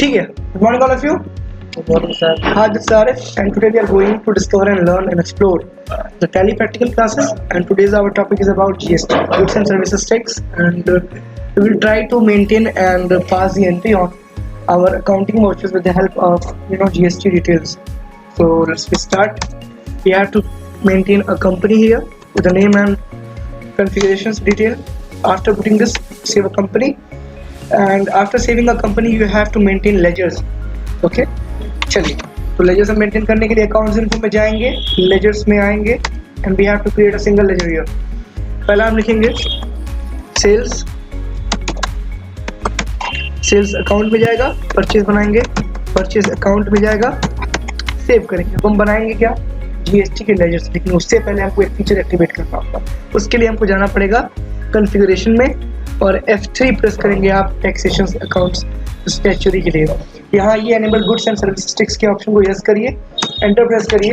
ठीक है, good morning all of you. Good morning, sir. Hi, this is Arif, and today we are going to discover and learn and explore the Tally practical classes. And today's our topic is about GST, goods and services tax, and we will try to maintain and pass the entry on our accounting vouchers with the help of GST details. So let's start. We have to maintain a company here with the name and configurations detail. After putting this, save a company, and after saving a company, you have to maintain ledgers. Okay. चलिए, तो ledgers हम maintain करने के लिए accounts info में जाएंगे, ledgers में आएंगे and we have to create a single ledger here. पहला हम लिखेंगे सेल्स अकाउंट में जाएगा, परचेज बनाएंगे, परचेज अकाउंट में जाएगा, सेव करेंगे. अब हम बनाएंगे क्या, जीएसटी के लेजर्स. लेकिन उससे पहले हमको एक फीचर एक्टिवेट करना होगा. उसके लिए हमको जाना पड़ेगा कॉन्फ़िगरेशन में और F3 प्रेस करेंगे आप टैक्सेशन अकाउंट्स स्टैच्यूरी के लिए. यहाँ ये enable goods and services tax के ऑप्शन को यस करिए, एंटर प्रेस करिए.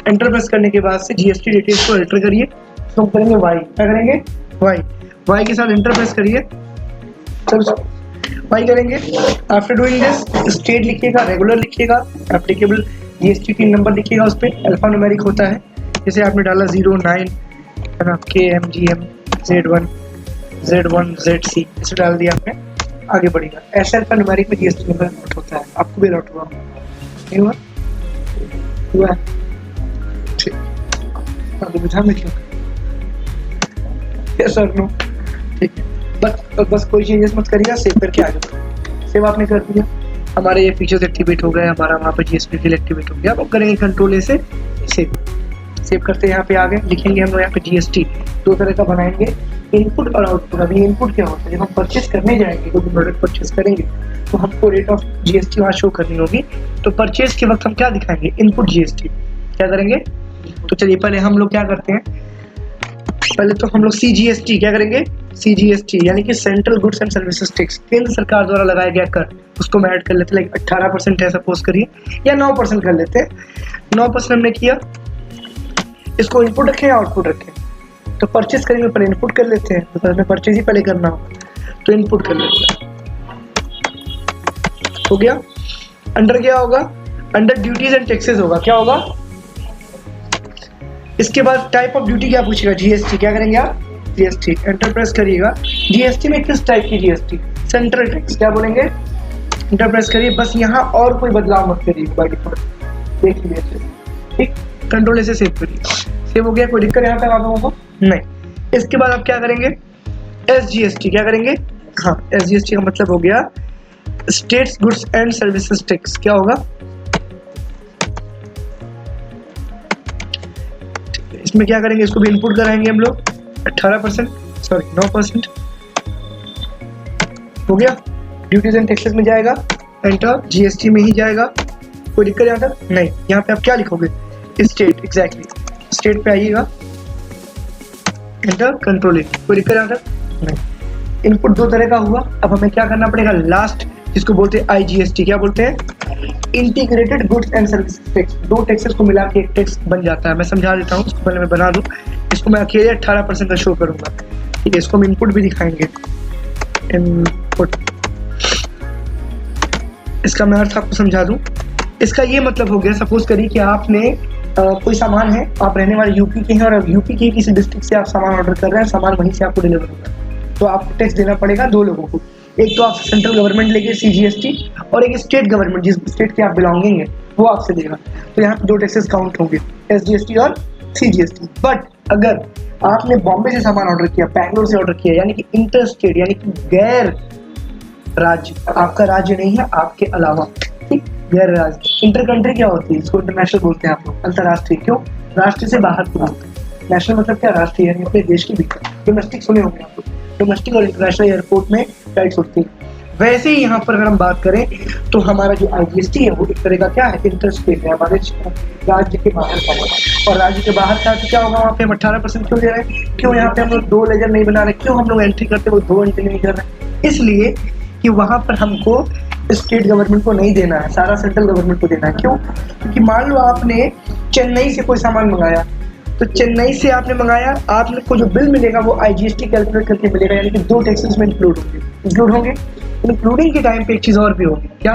एंटर प्रेस करने के बाद से जीएसटी डिटेल्स को एंटर करिए. तो हम करेंगे वाई. क्या करेंगे, वाई के साथ एंटर प्रेस करिए. चलो वाई करेंगे. आफ्टर डूइंग दिस स्टेट लिखिएगा, रेगुलर लिखिएगा, एप्लीकेबल जीएसटी टीन नंबर लिखिएगा. उस पर अल्फा न्यूमेरिक होता है, जैसे आपने डाला 09 है ना, KMGM Z1 ZC इसे डाल दिया आपने, आगे बढ़ेगा. ऐसा अल्फा न्यूमेरिक में जीएसटी नंबर अलॉट होता है. आपको भी अलॉट हुआ नहीं हुआ है? ठीक, आगे बुझा में क्यों सर नो. ठीक है, बस कोई चेंजेस मत करिएगा, सेव करके आगे बढ़ो. सेव आपने कर दिया, हमारे ये फीचर्स एक्टिवेट हो गए, हमारा वहाँ पर जीएसटी डिटेल एक्टिवेट हो गया. अब करेंगे कंट्रोल ए से सेव करते यहाँ पे आ गए. लिखेंगे हम लोग यहाँ पे जीएसटी दो तरह का बनाएंगे, इनपुट और आउटपुट. अभी इनपुट क्या होता है, जब हम परचेस करने जाएंगे, कोई प्रोडक्ट परचेस करेंगे तो हमको रेट ऑफ जीएसटी वहाँ शो करनी होगी. तो परचेस के वक्त हम क्या दिखाएंगे, इनपुट जीएसटी. क्या करेंगे, तो चलिए पहले हम लोग क्या करते हैं, पहले तो हम लोग CGST क्या करेंगे, CGST यानी कि central goods and services tax, केंद्र सरकार द्वारा लगाया गया कर, उसको हम ऐड कर लेते हैं. लाइक 18% है सपोज करिए, या 9% कर लेते हैं. 9% हमने किया, इसको इनपुट रखें या आउटपुट रखें. तो परचेज करेंगे, पहले इनपुट कर लेते हैं, तो हमें परचेज ही पहले करना होगा, तो इनपुट कर लेते हैं. हो गया. अंडर क्या होगा, अंडर ड्यूटीज एंड टैक्सेस होगा. क्या होगा, इसके बाद टाइप ऑफ ड्यूटी क्या पूछेगा, जीएसटी. क्या करेंगे आप, जीएसटी. एंटर प्रेस करिएगा. जीएसटी में किस टाइप की जीएसटी, सेंट्रल टैक्स. क्या बोलेंगे, एंटर प्रेस करिए. बस यहाँ और कोई बदलाव मत करिए, बाय डिफॉल्ट देख लीजिए. ठीक, कंट्रोल ऐसे सेव करिए. सेव हो गया, कोई दिक्कत यहाँ पे आप लोगों को नहीं. इसके बाद आप क्या करेंगे, SGST. क्या करेंगे, हाँ, SGST का मतलब हो गया states goods and services tax. क्या होगा, इसमें क्या करेंगे, इसको भी इनपुट कराएंगे हम लोग. 18% सॉरी 9% हो गया. ड्यूटीज एंड टैक्सेस में जाएगा, एंटर. जीएसटी में ही जाएगा, कोई दिक्कत यहाँ तक नहीं. यहाँ पे आप क्या लिखोगे, स्टेट. एग्जैक्टली, स्टेट पे आइएगा, एंटर. कंट्रोल ए, कोई दिक्कत यहाँ तक नहीं. इनपुट दो तरह का हुआ. अब हमें क्या करना पड़ेगा, लास्ट जिसको बोलते हैं IGST. क्या बोलते हैं, integrated goods and services tax. दो टैक्सेस को मिला के एक टैक्स बन जाता है. मैं समझा देता हूँ, इसको पहले मैं बना दूँ. इसको मैं अकेले 18% का शो करूँगा. ठीक है, इसको हम इनपुट भी दिखाएंगे. इनपुट, इसका मैं अर्थ आपको समझा दूँ. इसका ये मतलब हो गया, सपोज करिए कि आपने कोई सामान है, आप रहने वाले यूपी के हैं और अब यूपी के किसी डिस्ट्रिक्ट से आप सामान ऑर्डर कर रहे हैं, सामान वहीं से आपको डिलीवर होगा. तो आपको टैक्स देना पड़ेगा दो लोगों को. एक तो आप सेंट्रल गवर्नमेंट लेगी CGST, और एक स्टेट गवर्नमेंट जिस स्टेट के आप बिलोंगिंग है वो आपसे देगा. तो यहाँ पे दो टैक्सेस काउंट होंगे, SGST और CGST. बट अगर आपने बॉम्बे से सामान ऑर्डर किया, बैंगलोर से ऑर्डर किया, यानी कि इंटर स्टेट यानी कि गैर राज्य, आपका राज्य नहीं है, आपके अलावा, ठीक, गैर राज्य. इंटर कंट्री क्या होती है, इसको इंटरनेशनल बोलते हैं आप लोग, अंतर्राष्ट्रीय. क्यों, राष्ट्र से बाहर को बोलते हैं. नेशनल मतलब क्या, राष्ट्रीय, यानी अपने देश के भीतर. डोमेस्टिक सुने होंगे आप लोग, डोमेस्टिक और इंटरनेशनल एयरपोर्ट में फ्लाइट्स होती है. वैसे ही यहाँ पर अगर हम बात करें तो हमारा जो IGST है वो एक तरह का क्या है, इंटर स्टेट है, हमारे राज्य के बाहर का है. और राज्य के बाहर का तो क्या होगा, वहाँ पे हम 18% क्यों दे रहे हैं, क्यों यहाँ पे हम लोग दो लेजर नहीं बना रहे, क्यों हम लोग एंट्री करते वो दो एंट्री नहीं कर रहे. इसलिए कि वहाँ पर हमको स्टेट गवर्नमेंट को नहीं देना है, सारा सेंट्रल गवर्नमेंट को देना है. क्यों, क्योंकि मान लो आपने चेन्नई से कोई सामान मंगाया, तो चेन्नई से आपने मंगाया, आपको जो बिल मिलेगा वो IGST कैलकुलेट करके मिलेगा, यानी कि दो टैक्सेस में इंक्लूड होंगे. इंक्लूडिंग के टाइम पे एक चीज़ और भी होगी, क्या,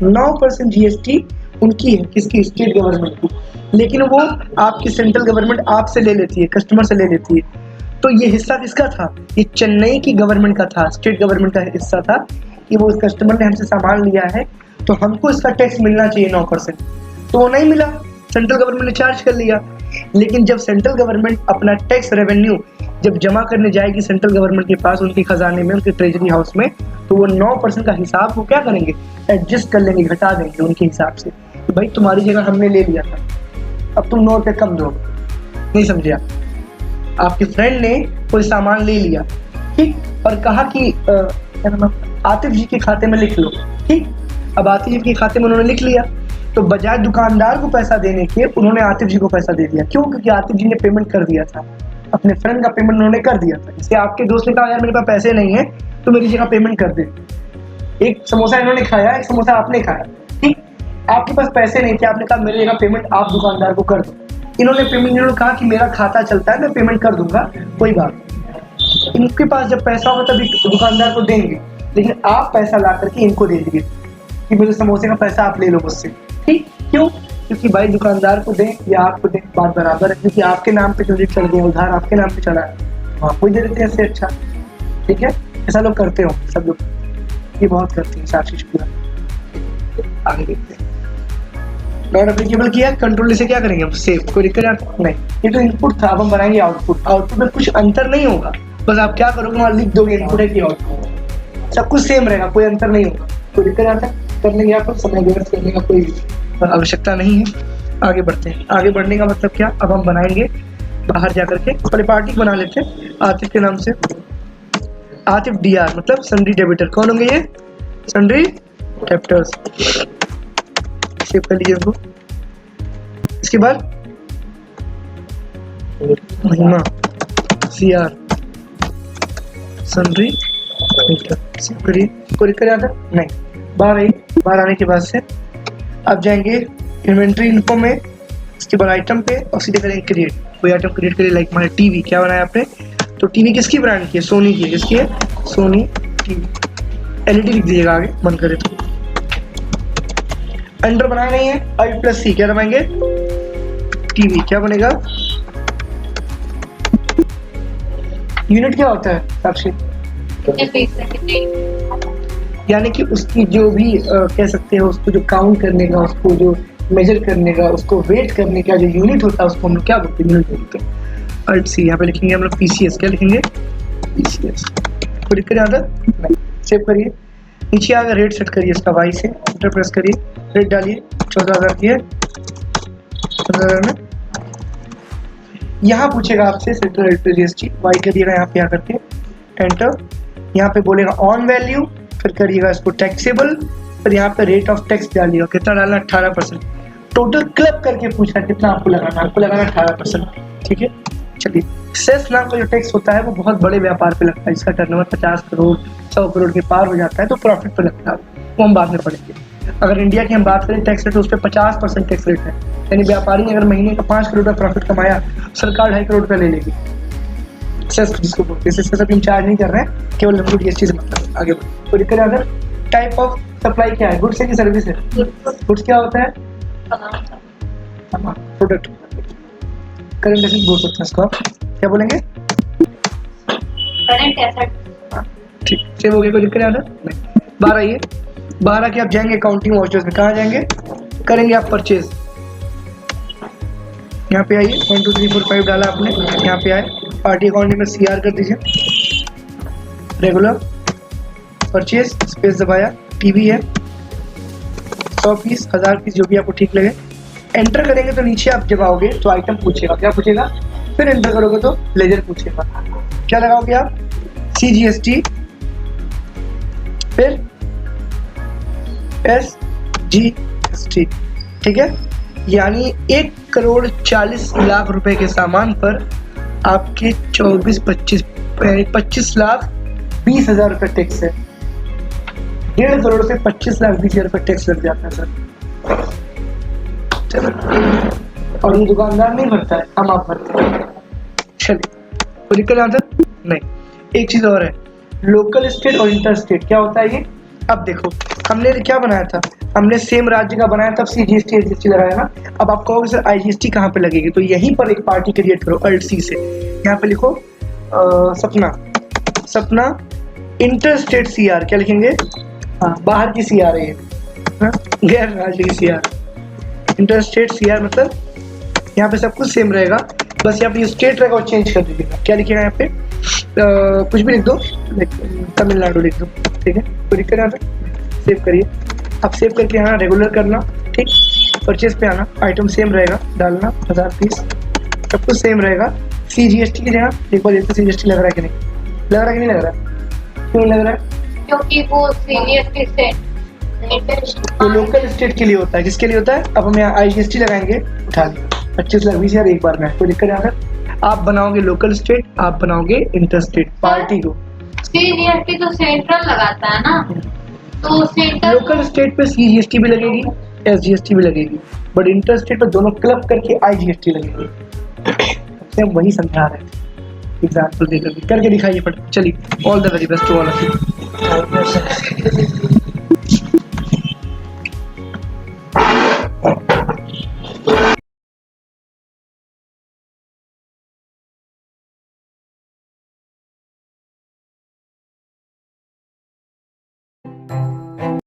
9% GST उनकी है, किसकी, स्टेट गवर्नमेंट की, लेकिन वो आपकी सेंट्रल गवर्नमेंट आपसे ले लेती है, कस्टमर से ले लेती है। तो ये हिस्सा किसका था, ये चेन्नई की गवर्नमेंट का था, स्टेट गवर्नमेंट का हिस्सा था कि वो कस्टमर ने हमसे सामान लिया है तो हमको इसका टैक्स मिलना चाहिए 9%, तो वो नहीं मिला, सेंट्रल गवर्नमेंट ने चार्ज कर लिया। लेकिन जब सेंट्रल गवर्नमेंट अपना टैक्स रेवेन्यू जब जमा करने जाएगी सेंट्रल गवर्नमेंट के पास, उनके खजाने में, उनके ट्रेजरी हाउस में, तो वो 9% का हिसाब वो क्या करेंगे, एडजस्ट कर लेंगे, घटा देंगे उनके हिसाब से कि भाई तुम्हारी जगह हमने ले लिया था, अब तुम 9 रुपये कम दो। नहीं समझे आप? आपके फ्रेंड ने कोई सामान ले लिया, ठीक, और कहा कि क्या नाम, आतिफ जी के खाते में लिख लो, ठीक। अब आतिफ जी के खाते में उन्होंने लिख लिया, तो बजाय दुकानदार को पैसा देने के उन्होंने आतिफ जी को पैसा दे दिया। क्यों? क्योंकि आतिफ जी ने पेमेंट कर दिया था, अपने फ्रेंड का पेमेंट उन्होंने कर दिया था। इससे आपके दोस्त ने कहा यार मेरे पास पैसे नहीं है तो मेरी जगह पेमेंट कर दे। एक समोसा इन्होंने खाया, एक समोसा आपने खाया, ठीक। आपके पास पैसे नहीं थे, आपने कहा मेरी जगह पेमेंट आप दुकानदार को कर दो। इन्होंने कहा कि मेरा खाता चलता है, मैं पेमेंट कर दूंगा, कोई बात। इनके पास जब पैसा होगा तभी दुकानदार को देंगे, लेकिन आप पैसा ला करके इनको दे दीजिए कि मेरे समोसे का पैसा आप ले लो मुझसे, ठीक। क्यों? क्योंकि भाई दुकानदार को दें या आपको दें, बात बराबर है, क्योंकि आपके नाम पे क्रेडिट चल गया, उधार आपके नाम पे चढ़ा है, आपको दे देते हैं, इससे अच्छा, ठीक है। ऐसा लोग करते हो, सब लोग ये बहुत करते हैं, साक्षी शुक्ला। आगे देखते हैं, नॉन एप्लीकेबल किया, कंट्रोल से क्या करेंगे, सेव, कोई दिक्कत नहीं। ये तो इनपुट था, अब हम बनाएंगे आउटपुट। आउटपुट में कुछ अंतर नहीं होगा, बस आप क्या करोगे, वहाँ लिख दोगे इनपुट है कि आउटपुट, सब कुछ सेम रहेगा, कोई अंतर नहीं होगा। कोई दिक्कत आता है कर लेंगे, आप समय व्यर्थ करने का कोई आवश्यकता नहीं है। आगे बढ़ते हैं। आगे बढ़ने का मतलब क्या, अब हम बनाएंगे बाहर जाकर के, पहले पार्टी बना लेते हैं आतिफ के नाम से, आतिफ DR मतलब सन्ड्री डेबिटर। कौन होंगे ये, सन्ड्री डेबिटर्स, सेव कर लीजिए उनको। इसके बाद महिमा CR सन्ड्री सेव करिए, कोई दिक्कत आता नहीं। बाहर आने के बाद से अब जाएंगे इन्वेंट्री इन्फो में, इसके बाद आइटम पे और सीधे करेंगे क्रिएट। कोई आइटम क्रिएट करिए, लाइक हमारे टीवी, क्या बनाया आपने, तो टीवी किसकी ब्रांड की है, सोनी की है, किसकी है, सोनी टीवी। LED लिख दीजिएगा आगे, मन करे तो। अंडर बनाया नहीं है, Alt+C क्या दबाएंगे, टीवी, क्या बनेगा, यूनिट क्या होता है साक्षी, यानी कि उसकी जो भी कह सकते हैं, उसको जो काउंट करने का, उसको जो मेजर करने का, उसको वेट करने का जो यूनिट होता है उसको हम लोग क्या बोलते हैं, यूनिट बोलते हैं। Alt+C, यहाँ पे लिखेंगे हम लोग PCS, क्या लिखेंगे, PCS। कोई दिक्कत आता नहीं, सेव करिए। नीचे आकर रेट सेट करिए इसका, Y से एंटर प्रेस करिए, रेट डालिए 14,000 की है, 14,000 में। यहाँ पूछेगा आपसे सेंट्रल रेट पे GST, Y करिएगा यहाँ पे आकर के एंटर, यहाँ पे बोलेगा ऑन वैल्यू, फिर करिएगा इसको टैक्सेबल, फिर यहाँ पे रेट ऑफ टैक्स डालिएगा, कितना डालना, 18%। टोटल क्लब करके पूछा कितना आपको लगाना 18%, ठीक है। चलिए, सेस नाम का जो टैक्स होता है वो बहुत बड़े व्यापार पे लगता है, इसका टर्नओवर 50 करोड़ 100 करोड़ के पार हो जाता है तो प्रॉफिट पे लगता है, वो हम बाद में पढ़ेंगे। अगर इंडिया की हम बात करें टैक्स रेट, तो उस पर 50% टैक्स रेट है, यानी व्यापारी अगर महीने का 5 करोड़ का प्रॉफिट कमाया, सरकार 2.5 करोड़ रुपया ले लेगी। सेस जिसको बोलते हैं, सेस हम चार्ज नहीं कर रहे हैं, केवल हमको GST से मतलब। आगे बढ़ो, तो दिक्कत अगर टाइप ऑफ सप्लाई क्या है, गुड्स है कि सर्विस है, गुड्स क्या होता है, प्रोडक्ट, करंट एसेट बोल सकते हैं इसको आप, क्या बोलेंगे, करंट एसेट, ठीक, सेव हो गया, कोई दिक्कत आता नहीं। बाहर आइए, बाहर आके आप जाएंगे अकाउंटिंग वाउचर्स में, कहाँ जाएंगे, करेंगे आप परचेज, यहाँ पे आइए, 1 2 3 4 5 डाला आपने, यहाँ पे आए, पार्टी अकाउंटिंग में CR कर दीजिए, रेगुलर परचेज, स्पेस दबाया, टीवी है 100 पीस, 1000 पीस, जो भी आपको ठीक लगे, एंटर करेंगे तो नीचे आप जब आओगे तो आइटम पूछेगा, क्या पूछेगा, फिर एंटर करोगे तो लेजर पूछेगा, क्या लगाओगे आप, CGST, फिर SGST, ठीक है। यानी 1,40,00,000 रुपए के सामान पर आपके 25,20,00,000 रुपए टैक्स है, 1.5 करोड़ से 25,20,000 रुपए टैक्स लग जाता है सर। चलो, और ये दुकानदार नहीं भरता है, हम आप भरते हैं। चलिए, कोई दिक्कत आता नहीं। एक चीज और है, लोकल स्टेट और इंटर स्टेट, क्या होता है ये, अब देखो हमने क्या बनाया था, हमने सेम राज्य का बनाया तब CGST SGST लगाया ना। अब आप कहोगे सर IGST कहाँ पे लगेगी, तो यहीं पर एक पार्टी क्रिएट करो Alt C से, यहाँ पे लिखो सपना, सपना इंटर स्टेट CR, क्या लिखेंगे, हाँ बाहर की CR है ये, हाँ गैर राज्य की CR, इंटर स्टेट CR मतलब यहाँ पे सब कुछ सेम रहेगा, बस यहाँ पे स्टेट रहेगा और चेंज कर दीजिएगा। क्या लिखेगा यहाँ पे, कुछ भी लिख दो, तमिलनाडु लिख दो, ठीक है, कोई दिक्कत यहाँ पे, सेव करिए। अब सेव करके यहाँ रेगुलर करना, ठीक, परचेज पे आना, आइटम सेम रहेगा, डालना 1000 पीस, सब कुछ सेम रहेगा। CGST की जगह एक बार देखते CGST लग रहा है कि नहीं, लग रहा है कि नहीं लग रहा है, क्यों लग रहा है, क्योंकि वो CGST से तो लोकल स्टेट के लिए होता है, किसके लिए होता है, अब हम यहाँ IGST लगाएंगे, उठा लिया 25 लाख 20 हज़ार एक बार में, कोई दिक्कत यहाँ पे। आप बनाओगे लोकल स्टेट, आप बनाओगे इंटर स्टेट पार्टी को, CGST तो सेंट्रल लगाता है ना, तो सेंट्रल लोकल स्टेट पे CGST भी लगेगी SGST भी लगेगी, बट इंटर स्टेट पे दोनों क्लब करके IGST लगेगी। सबसे हम वही समझा रहे हैं एग्जाम्पल देकर, करके दिखाइए फटाफट, चलिए। All the very best to all of you.